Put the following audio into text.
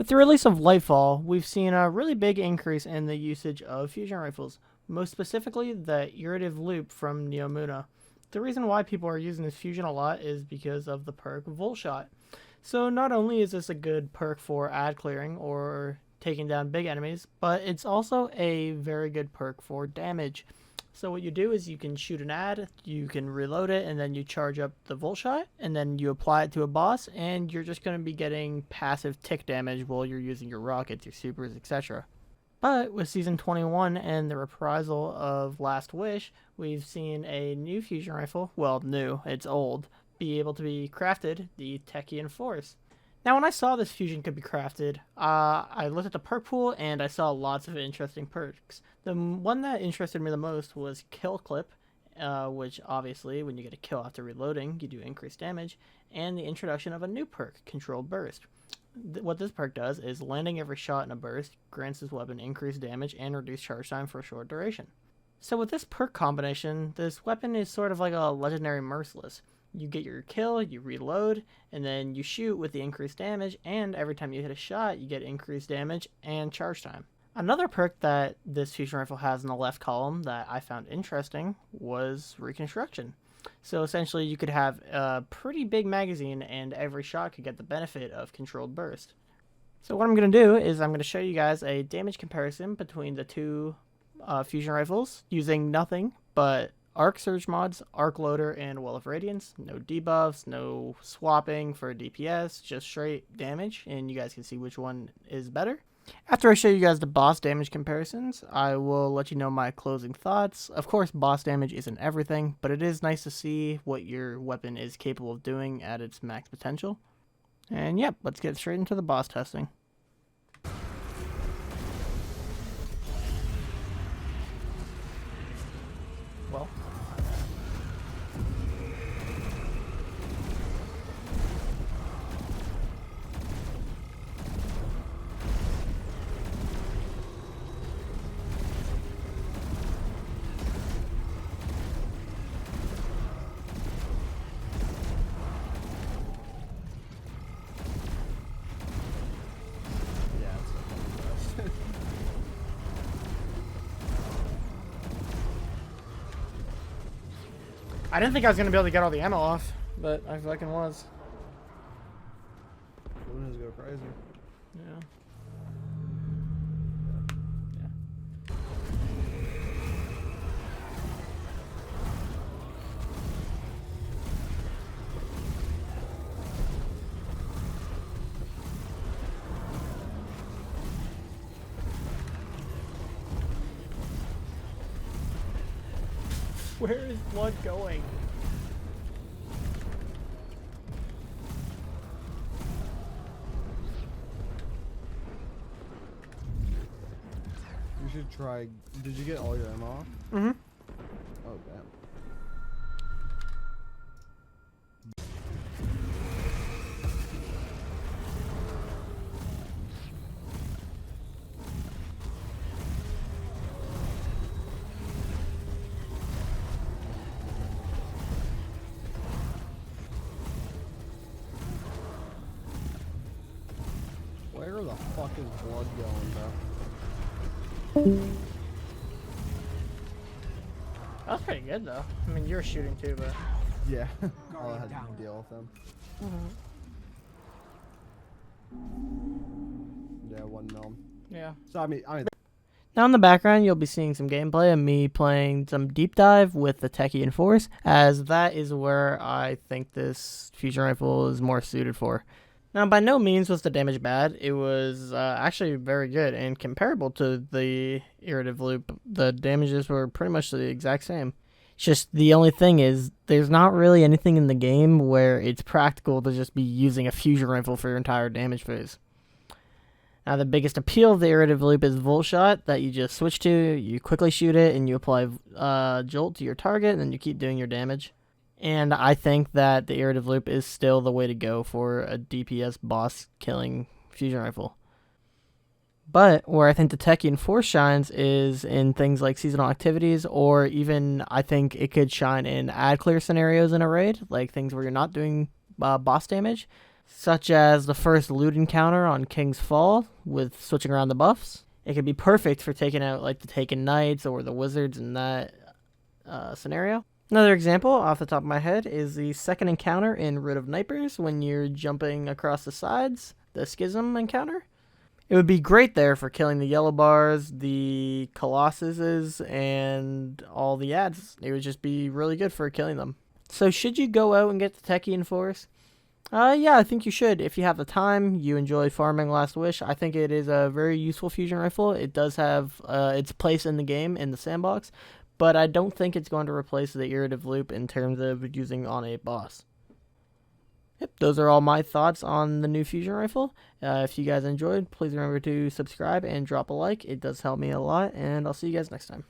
With the release of Lightfall, we've seen a really big increase in the usage of fusion rifles, most specifically the iterative loop from Neomuna. The reason why people are using this fusion a lot is because of the perk Volt Shot. So not only is this a good perk for ad clearing or taking down big enemies, but it's also a very good perk for damage. So what you do is you can shoot an ad, you can reload it, and then you charge up the Volt Shot, and then you apply it to a boss, and you're just going to be getting passive tick damage while you're using your rockets, your supers, etc. But with Season 21 and the reprisal of Last Wish, we've seen a new fusion rifle, well, new, it's old, be able to be crafted, the Techeun Force. Now, when I saw this fusion could be crafted, I looked at the perk pool and I saw lots of interesting perks. The one that interested me the most was Kill Clip, which obviously, when you get a kill after reloading, you do increased damage, and the introduction of a new perk, Controlled Burst. What this perk does is landing every shot in a burst grants this weapon increased damage and reduced charge time for a short duration. So with this perk combination, this weapon is sort of like a legendary merciless. You get your kill, you reload, and then you shoot with the increased damage, and every time you hit a shot, you get increased damage and charge time. Another perk that this fusion rifle has in the left column that I found interesting was Reconstruction. So essentially you could have a pretty big magazine and every shot could get the benefit of Controlled Burst. So what I'm going to do is I'm going to show you guys a damage comparison between the two fusion rifles using nothing but Arc Surge mods, Arc Loader, and Well of Radiance. No debuffs, no swapping for DPS, just straight damage, and you guys can see which one is better. After I show you guys the boss damage comparisons, I will let you know my closing thoughts. Of course, boss damage isn't everything, but it is nice to see what your weapon is capable of doing at its max potential. And yep, let's get straight into the boss testing. Well, Yeah, it's so fun. I didn't think I was going to be able to get all the ammo off, but I fucking was. Lunas go crazy. Yeah. Where is blood going? You should try. Did you get all your ammo off? Mm-hmm. Oh, damn. Where the fuck is blood going, bro? That was pretty good though. I mean, you're shooting too, but. Yeah. All I had to deal with them. Yeah, 1 mil. Yeah. So I mean. Now in the background, you'll be seeing some gameplay of me playing some deep dive with the Techeun Force, as that is where I think this fusion rifle is more suited for. Now, by no means was the damage bad. It was actually very good and comparable to the iterative loop. The damages were pretty much the exact same. It's just the only thing is there's not really anything in the game where it's practical to just be using a fusion rifle for your entire damage phase. Now, the biggest appeal of the iterative loop is Volt Shot that you just switch to. You quickly shoot it and you apply Jolt to your target and then you keep doing your damage. And I think that the iterative loop is still the way to go for a DPS boss killing fusion rifle. But where I think the Techeun Force shines is in things like seasonal activities, or even I think it could shine in ad clear scenarios in a raid, like things where you're not doing boss damage. such as the first loot encounter on King's Fall with switching around the buffs. It could be perfect for taking out like the Taken Knights or the Wizards in that scenario. Another example off the top of my head is the second encounter in Root of Nightmares when you're jumping across the sides, the Schism encounter. It would be great there for killing the yellow bars, the colossuses, and all the ads. It would just be really good for killing them. So should you go out and get the Techeun Force? Yeah, I think you should. If you have the time, you enjoy farming Last Wish, I think it is a very useful fusion rifle. It does have its place in the game, in the sandbox, but I don't think it's going to replace the iterative loop in terms of using on a boss. Yep, those are all my thoughts on the new fusion rifle. If you guys enjoyed, please remember to subscribe and drop a like. It does help me a lot, and I'll see you guys next time.